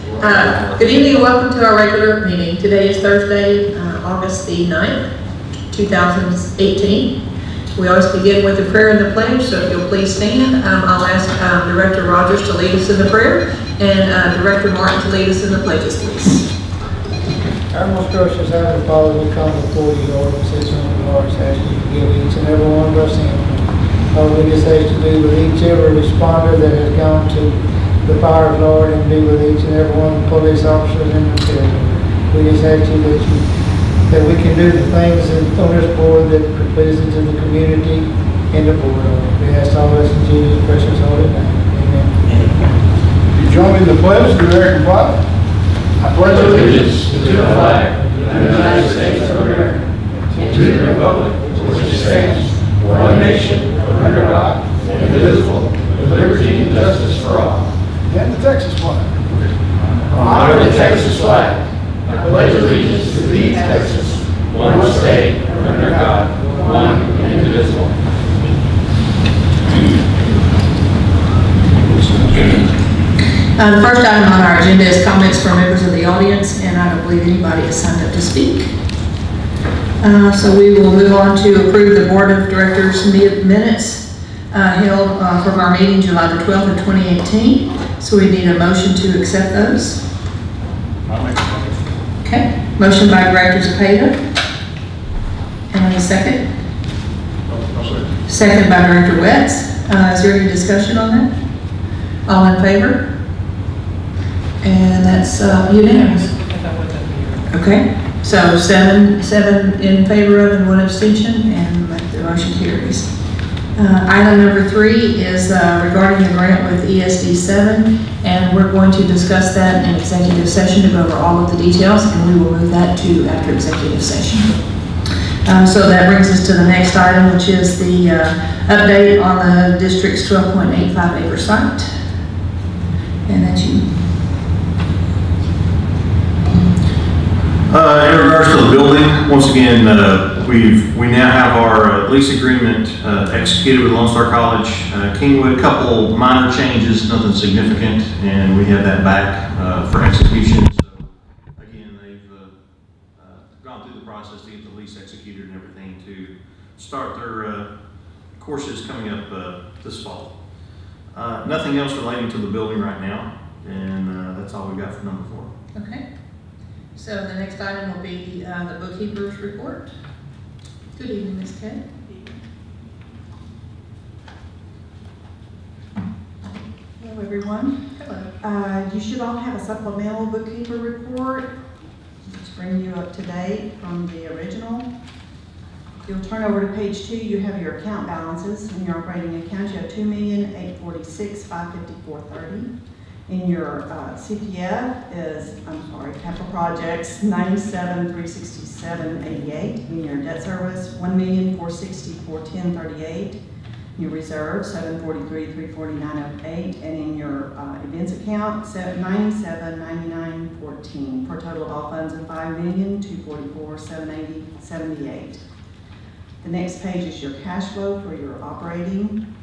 Good evening and welcome to our regular meeting. Today is Thursday, August the 9th, 2018. We always begin with a prayer and the pledge, so if you'll please stand. I'll ask Director Rogers to lead us in the prayer and Director Martin to lead us in the pledges, please. Our most gracious Heavenly Father, we come before you, Lord, and say something, Lord, ask you to forgive each and every one of our sins. Lord, we just ask you to be with each every responder that has gone to the fires, Lord, and be with each and every one of the police officers in the field. We just ask you that we can do the things on this board that are pleasing to the community and the board, Lord. We ask all this in Jesus' precious holy name. Amen. You join me in the pledge of the American flag. I pledge allegiance to the flag of the United States of America and to the republic for which it stands, one nation, under God, indivisible, with liberty and justice for all. And the Texas flag. Honor the Texas flag. I pledge allegiance to thee, Texas, one state, under God, one and indivisible. The first item on our agenda is comments from members of the audience, and I don't believe anybody has signed up to speak. So we will move on to approve the Board of Directors minutes held from our meeting July the 12th of 2018. So we need a motion to accept those. I'll make a motion. Okay. Motion by Director Zepeda. And any second? No. Second by Director Wetz. Is there any discussion on that? All in favor? And that's unanimous. Okay. So seven in favor of and one abstention, and the motion carries. Item number 3 is regarding the grant with ESD 7, and we're going to discuss that in executive session to go over all of the details, and we will move that to after executive session. So that brings us to the next item, which is the update on the district's 12.85 acre site. And that's you. In regards to the building, once again, we now have our lease agreement executed with Lone Star College Kingwood. A couple minor changes, nothing significant, and we have that back for execution. So again, they've gone through the process to get the lease executed and everything to start their courses coming up this fall. Nothing else relating to the building right now, and that's all we got for number 4. Okay. So the next item will be the bookkeeper's report. Good evening, Ms. Kay. Hello, everyone. Hello. You should all have a supplemental bookkeeper report. Just bring you up to date from the original. If you'll turn over to page 2, you have your account balances. In your operating account, you have $2,846,554.30. In your CPF is, capital projects, $97,367.88. In your debt service, $1,464,1038. Your reserve, $743,349.08. And in your events account, $97,9914. For a total of all funds of $5,244,780.78. The next page is your cash flow for your operating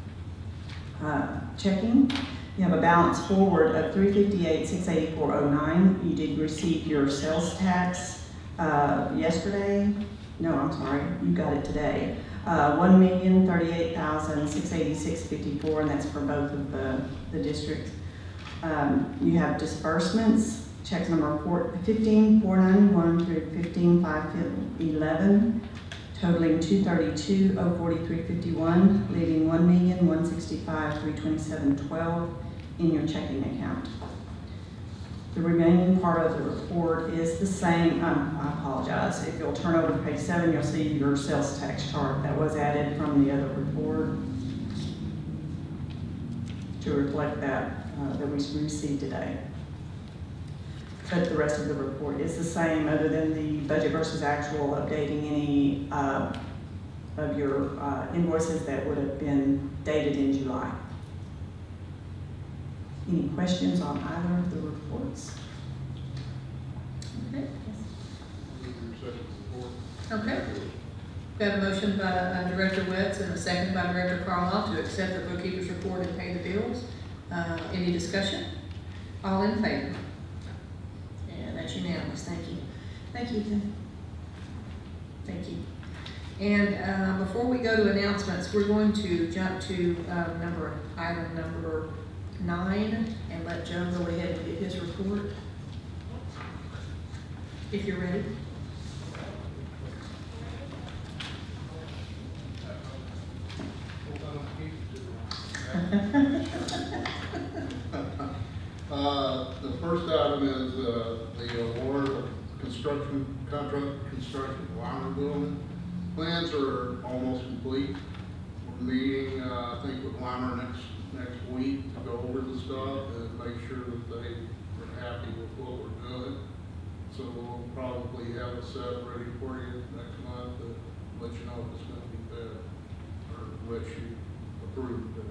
checking. You have a balance forward of $358,684.09. You did receive your sales tax yesterday. No, I'm sorry, you got it today. $1,038,686.54, and that's for both of the districts. You have disbursements, checks number 15,491 through 15,511. Totaling $232,043.51, leaving $1,165,327.12 in your checking account. The remaining part of the report is the same. I apologize. If you'll turn over to page 7, you'll see your sales tax chart that was added from the other report to reflect that that we received today. But the rest of the report is the same, other than the budget versus actual, updating any of your invoices that would have been dated in July. Any questions on either of the reports? Okay. Okay. We have a motion by Director Wetz and a second by Director Carlisle to accept the bookkeeper's report and pay the bills. Any discussion? All in favor? that's unanimous, thank you. Thank you, Ethan. Thank you. And before we go to announcements, we're going to jump to item number 9 and let Joe go ahead and give his report. If you're ready. The first item is the award of construction of Weimer building. Plans are almost complete. We're meeting, I think, with Weimer next week to go over the stuff and make sure that they are happy with what we're doing. So we'll probably have it set ready for you next month to let you know if it's going to be bid or let you approve that.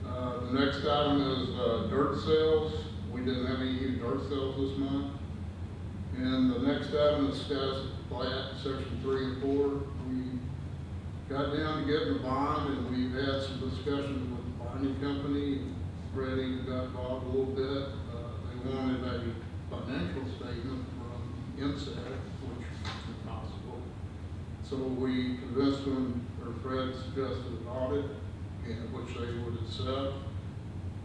The next item is dirt sales. We didn't have any new dirt sales this month. And the next item is status plat, section 3 and 4. We got down to getting the bond, and we've had some discussions with the bonding company. Freddie got involved a little bit. They wanted a financial statement from EMCID, which is impossible. So we convinced them, or Fred suggested an audit, which they would accept.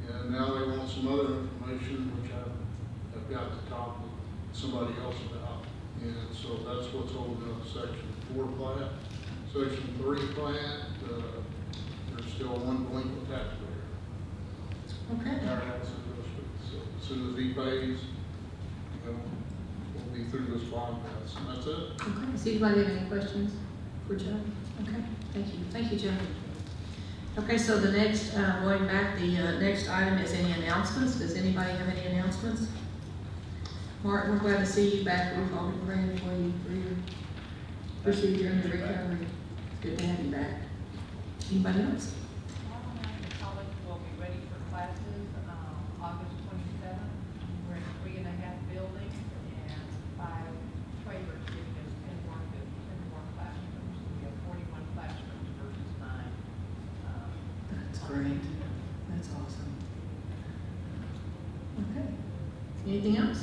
And now they want some other information, which I've got to talk with somebody else about. And so that's what's holding up section 4 plat. Section 3 plat, there's still one delinquent taxpayer. Okay. Our house in district. So as soon as he pays, we'll be through this bond pass, and that's it. Okay. Does anybody have any questions for Joe? Okay. Thank you. Thank you, Joe. Okay, so the next, going back, the next item is any announcements. Does anybody have any announcements? Martin, we're glad to see you back. We've all been praying for you for your procedure and your recovery. It's good to have you back. Anybody else? The college will be ready for classes August 27th. We're in 3.5 buildings and 5 trailers giving us 10 more classrooms. We have 41 classrooms versus 9. That's great. That's awesome. Okay. Anything else?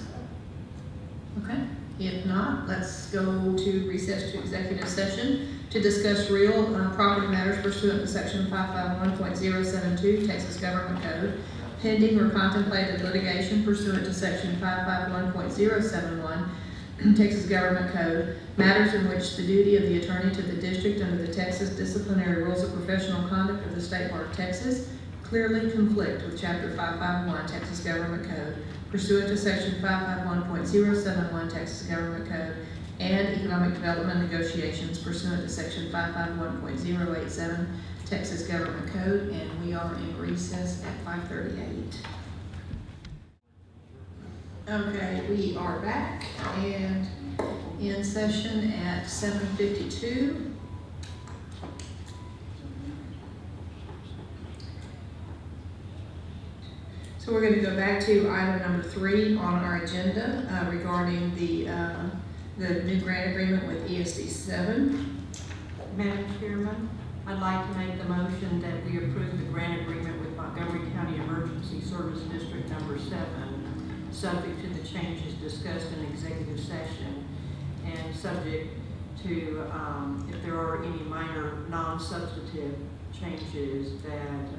Okay. If not, let's go to recess to executive session to discuss real property matters pursuant to section 551.072 Texas Government Code, pending or contemplated litigation pursuant to section 551.071 Texas Government Code, matters in which the duty of the attorney to the district under the Texas Disciplinary Rules of Professional Conduct of the State Bar of Texas clearly conflict with Chapter 551 Texas Government Code, pursuant to section 551.071 Texas Government Code, and economic development negotiations pursuant to section 551.087 Texas Government Code, and we are in recess at 5:38. Okay, we are back and in session at 7:52. So we're going to go back to item number 3 on our agenda regarding the new grant agreement with ESD 7. Madam Chairman, I'd like to make the motion that we approve the grant agreement with Montgomery County Emergency Service District number 7, subject to the changes discussed in executive session and subject to if there are any minor non-substantive changes that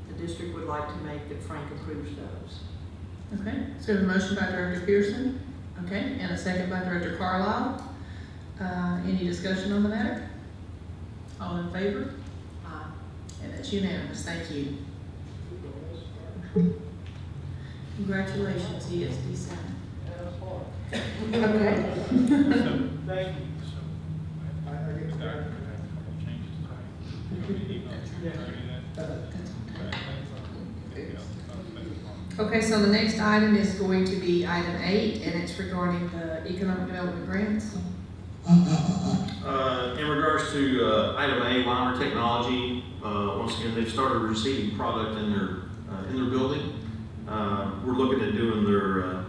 the district would like to make, that Frank approves those. Okay, so a motion by Director Pearson, okay, and a second by Director Carlisle. Any discussion on the matter? All in favor? And that's unanimous, thank you. Congratulations, ESD 7. Okay. Thank you. Okay, so the next item is going to be item 8, and it's regarding the economic development grants. In regards to item A, Weimer Technology, once again, they've started receiving product in their building. We're looking at doing their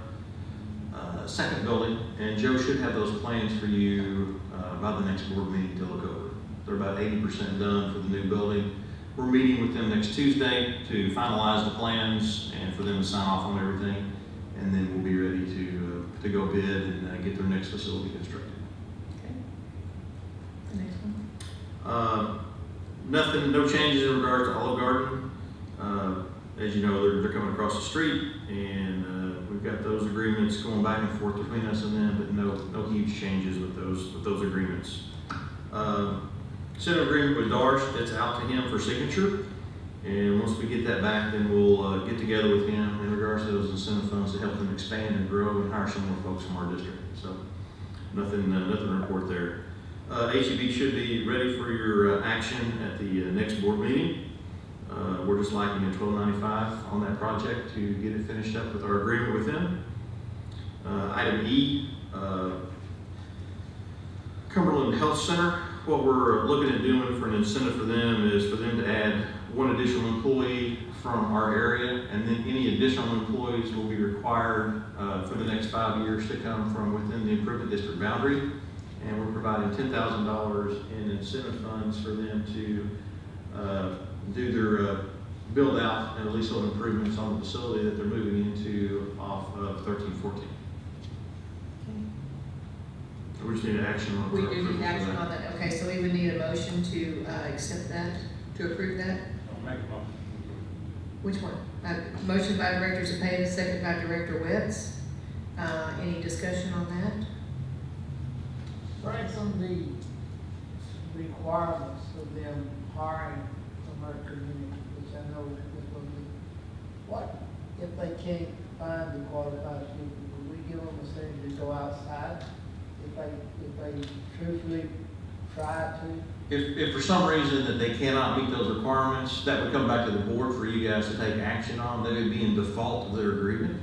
second building, and Joe should have those plans for you by the next board meeting to look over. They're about 80% done for the new building. We're meeting with them next Tuesday to finalize the plans and for them to sign off on everything. and then we'll be ready to go bid and get their next facility constructed. Okay. The next one. Nothing, no changes in regards to Olive Garden. As you know, they're coming across the street, and we've got those agreements going back and forth between us and them, but no huge changes with those agreements. Sent an agreement with Darsh that's out to him for signature, and once we get that back, then we'll get together with him in regards to those incentive funds to help them expand and grow and hire some more folks from our district. So nothing to report there. HEB should be ready for your action at the next board meeting. We're just liking a $12.95 on that project to get it finished up with our agreement with them. Item E, Cumberland Health Center. What we're looking at doing for an incentive for them is for them to add one additional employee from our area, and then any additional employees will be required for the next 5 years to come from within the improvement district boundary. And we're providing $10,000 in incentive funds for them to do their build out and leasehold improvements on the facility that they're moving into off of 1314. We just need an action on it. We do need action on that. Okay, so we would need a motion to accept that, to approve that. I'll make a motion. Which one? Motion by Director Zepeda, second by Director Wetz. Any discussion on that? Right, some of the requirements of them hiring from our community, which I know is what we, what if they can't find the qualified people? Will we give them a say to go outside if they truthfully try to? If for some reason that they cannot meet those requirements, that would come back to the board for you guys to take action on. They would be in default of their agreement.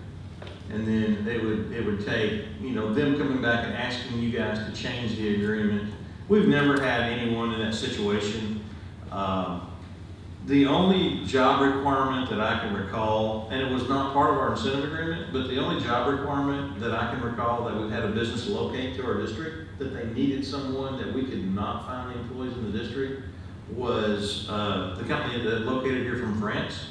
And then it would take, you know, them coming back and asking you guys to change the agreement. We've never had anyone in that situation. The only job requirement that I can recall, and it was not part of our incentive agreement, but the only job requirement that I can recall that we've had a business locate to our district, that they needed someone that we could not find the employees in the district, was the company that located here from France,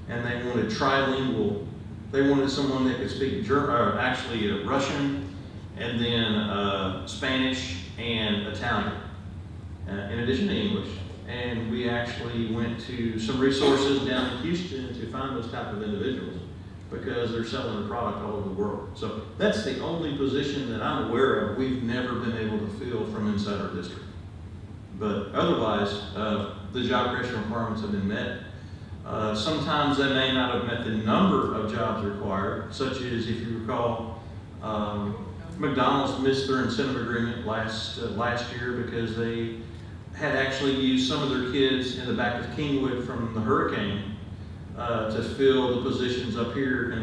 and they wanted trilingual. They wanted someone that could speak Russian, and then Spanish and Italian, in addition to English. And we actually went to some resources down in Houston to find those type of individuals because they're selling the product all over the world. So that's the only position that I'm aware of we've never been able to fill from inside our district. But otherwise, the job creation requirements have been met. Sometimes they may not have met the number of jobs required, such as, if you recall, McDonald's missed their incentive agreement last year because they had actually used some of their kids in the back of Kingwood from the hurricane to fill the positions up here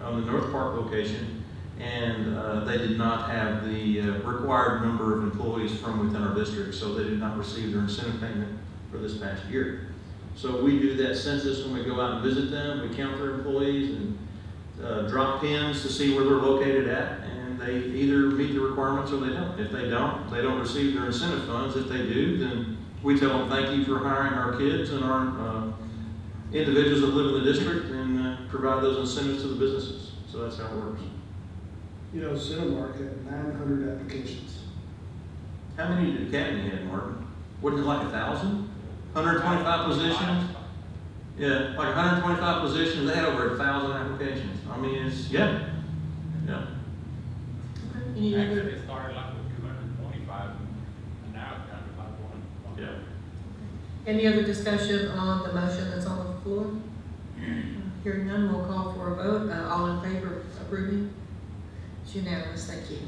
on the North Park location, and they did not have the required number of employees from within our district, so they did not receive their incentive payment for this past year. So we do that census when we go out and visit them. We count their employees and drop pins to see where they're located at, and they either meet the requirements or they don't. If they don't receive their incentive funds. If they do, then we tell them thank you for hiring our kids and our individuals that live in the district, and provide those incentives to the businesses. So that's how it works. You know, Cinemark had 900 applications. How many did Academy have, Martin? Wasn't it like 1,000? 125 positions? Yeah, like 125 positions. They had over 1,000 applications. I mean, it's, yeah. Any other? Actually, it started like with 225, and now it's down to like 1. Yeah. Any other discussion on the motion that's on the floor? Hearing none, we'll call for a vote. All in favor of approving? It's unanimous. Thank you.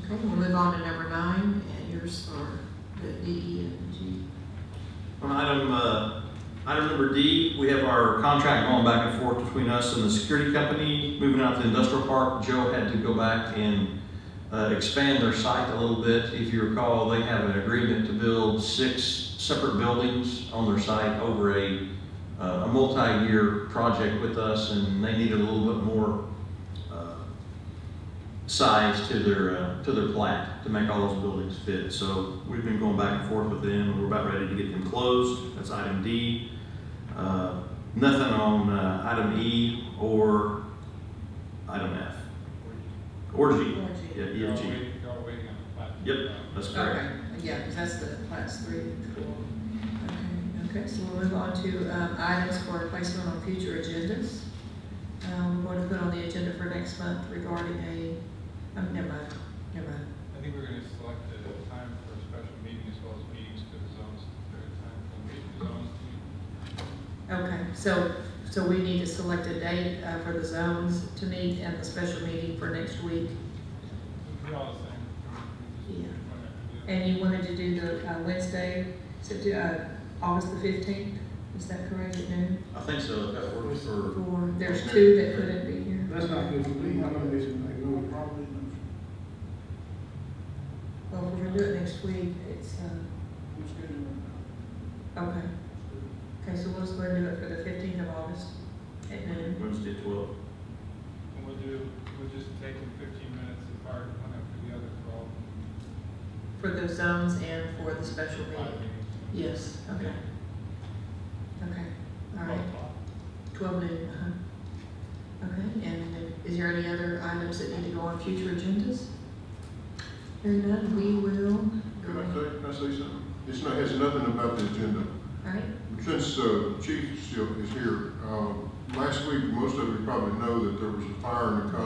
Okay, we'll move on to number 9, and yours are the D, E, and G. On item number D, we have our contract going back and forth between us and the security company. Moving out to the industrial park, Joe had to go back and expand their site a little bit. If you recall, they have an agreement to build 6 separate buildings on their site over a multi-year project with us, and they needed a little bit more size to their plat to make all those buildings fit. So we've been going back and forth with them, and we're about ready to get them closed. That's item D. Nothing on item E or item F. Or G. Or G. Yeah, E and G. Y'all waiting on the plat. Yep, that's correct. Okay, yeah, because that's the class 3 and 4. Okay, so we'll move on to items for placement on future agendas. We're going to put on the agenda for next month regarding never mind. I think we're going to select a time for a special meeting as well as meetings to the zones, time for the zones to meet. Okay, so we need to select a date for the zones to meet and the special meeting for next week. We're all the same. Yeah. And you wanted to do the Wednesday, August the 15th, is that correct, at noon? I think so, that works for. There's 2 that couldn't be here. That's not good for me, I'm gonna miss it, I go probably. Well, if we're gonna do it next week, it's, Who's scheduled right okay. Okay, so we'll just go ahead and do it for the 15th of August at noon. Wednesday, 12. And we'll just take them 15 minutes apart, one after the other for all For the zones and for the special 5 meeting? meetings. Yes, okay. Okay, all right. 12 noon, Okay, and is there any other items that need to go on future agendas? Hearing none, we will go. Can I say something? It's not, has nothing about the agenda. All right, Since Chief still is here, last week, most of you probably know that there was a fire in the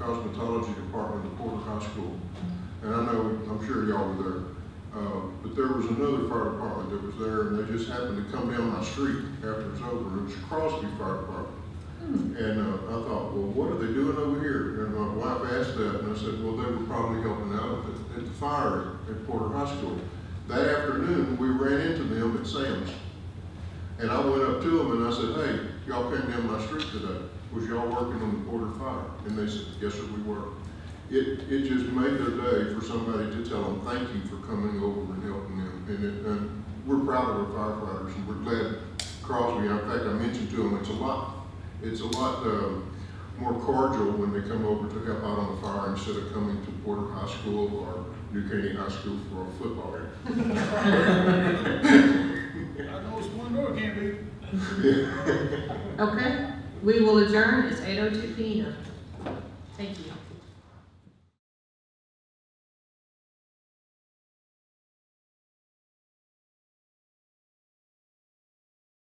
cosmetology department at Porter High School. And I know, I'm sure y'all were there. But there was another fire department that was there, and they just happened to come down my street after it was over. It was Crosby Fire Department. And I thought, well, what are they doing over here? And my wife asked that, and I said, well, they were probably helping out at the fire at Porter High School. That afternoon, we ran into them at Sam's. And I went up to them and I said, hey, y'all came down my street today. Was y'all working on the Porter fire? And they said, yes, sir, we were. It just made their day for somebody to tell them thank you for coming over and helping them. And we're proud of our firefighters, and we're glad Crosby. In fact, I mentioned to them it's a lot more cordial when they come over to help out on the fire instead of coming to Porter High School or New Caney High School for a football game. I know it's one door, can't be. okay. We will adjourn. It's 8:02 p.m. Thank you.